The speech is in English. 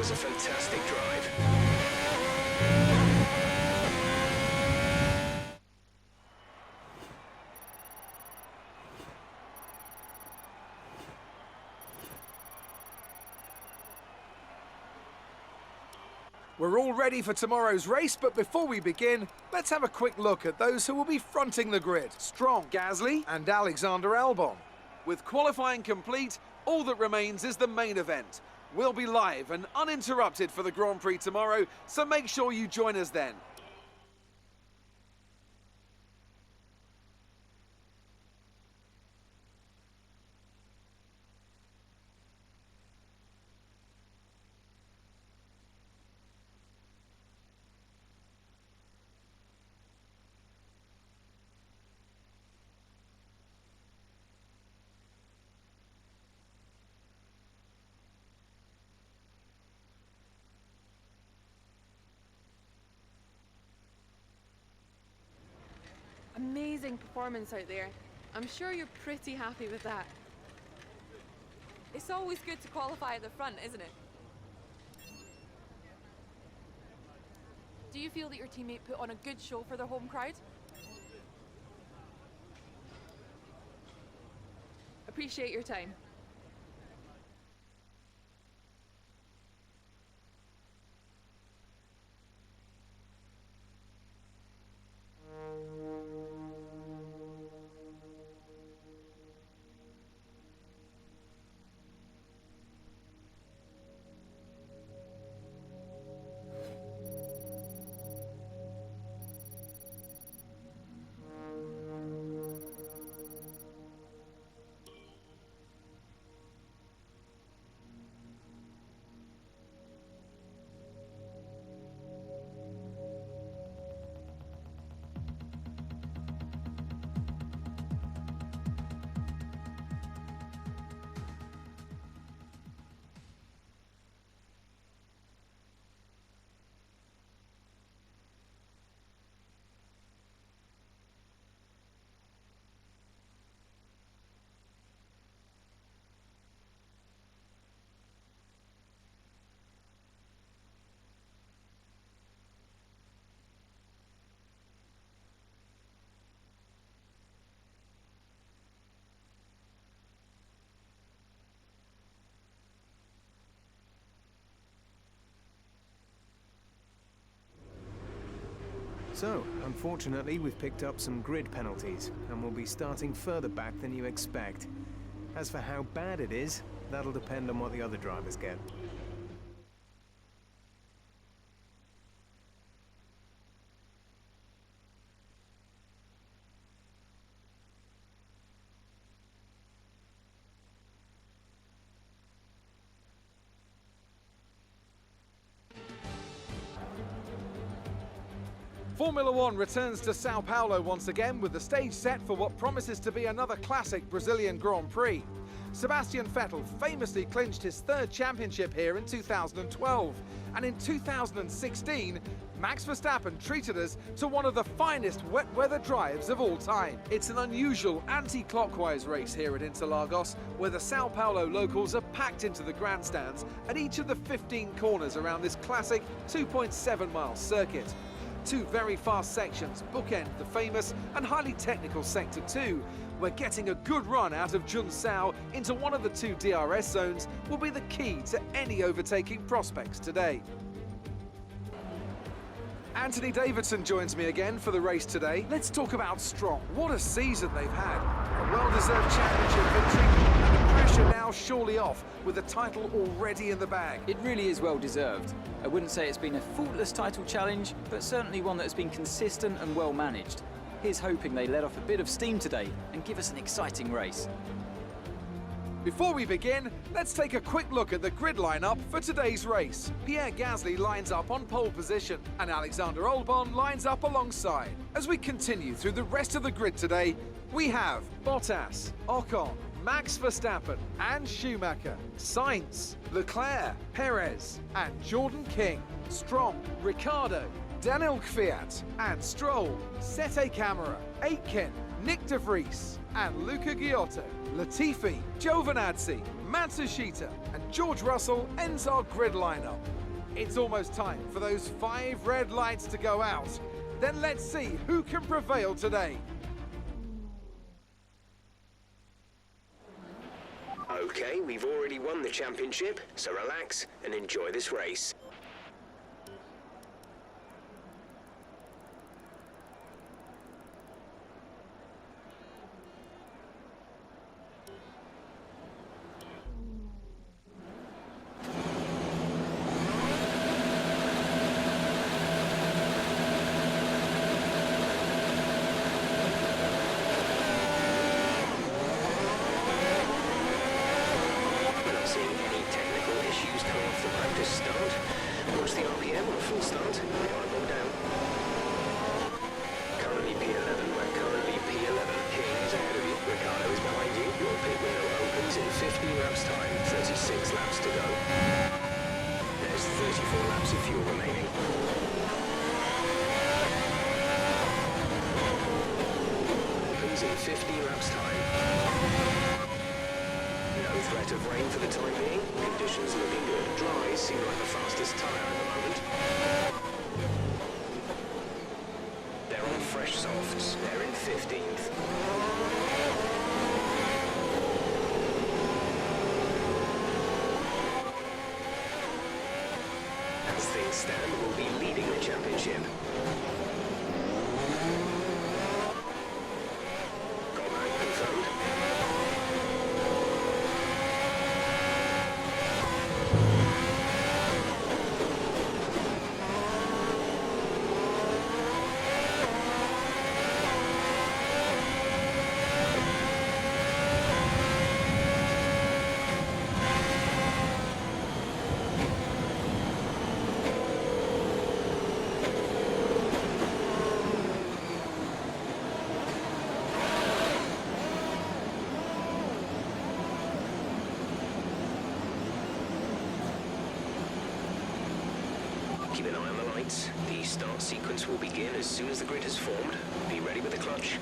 was a fantastic drive. We're all ready for tomorrow's race, but before we begin, let's have a quick look at those who will be fronting the grid. Strong, Gasly, and Alexander Albon. with qualifying complete, all that remains is the main event. We'll be live and uninterrupted for the Grand Prix tomorrow, so make sure you join us then. Amazing performance out there. I'm sure you're pretty happy with that. It's always good to qualify at the front, isn't it? Do you feel that your teammate put on a good show for their home crowd? Appreciate your time. So, unfortunately, we've picked up some grid penalties, and we'll be starting further back than you expect. As for how bad it is, that'll depend on what the other drivers get. Formula One returns to Sao Paulo once again with the stage set for what promises to be another classic Brazilian Grand Prix. Sebastian Vettel famously clinched his third championship here in 2012, and in 2016, Max Verstappen treated us to one of the finest wet weather drives of all time. It's an unusual anti-clockwise race here at Interlagos, where the Sao Paulo locals are packed into the grandstands at each of the 15 corners around this classic 2.7-mile circuit. Two very fast sections bookend the famous and highly technical Sector 2, where getting a good run out of Junsao into one of the two DRS zones will be the key to any overtaking prospects today. Anthony Davidson joins me again for the race today. Let's talk about Strong. What a season they've had. A well-deserved championship victory, and the pressure now surely off with the title already in the bag. It really is well deserved. I wouldn't say it's been a faultless title challenge, but certainly one that has been consistent and well managed. Here's hoping they let off a bit of steam today and give us an exciting race. Before we begin, let's take a quick look at the grid lineup for today's race. Pierre Gasly lines up on pole position, and Alexander Albon lines up alongside. As we continue through the rest of the grid today, we have Bottas, Ocon, Max Verstappen and Schumacher, Sainz, Leclerc, Perez and Jordan King, Strong, Ricciardo, Daniel Kvyat and Stroll, Sete Camara, Aitken, Nick de Vries and Luca Giotto, Latifi, Giovinazzi, Matsushita and George Russell ends our grid lineup. It's almost time for those 5 red lights to go out. Then let's see who can prevail today. Okay, we've already won the championship, so relax and enjoy this race. Of rain for the time being. Conditions looking good. Dry seem like the fastest tyre at the moment. They're on fresh softs. They're in 15th. As things stand, we'll be leading the championship. Goldman confirmed. Keep an eye on the lights. The start sequence will begin as soon as the grid has formed. Be ready with the clutch.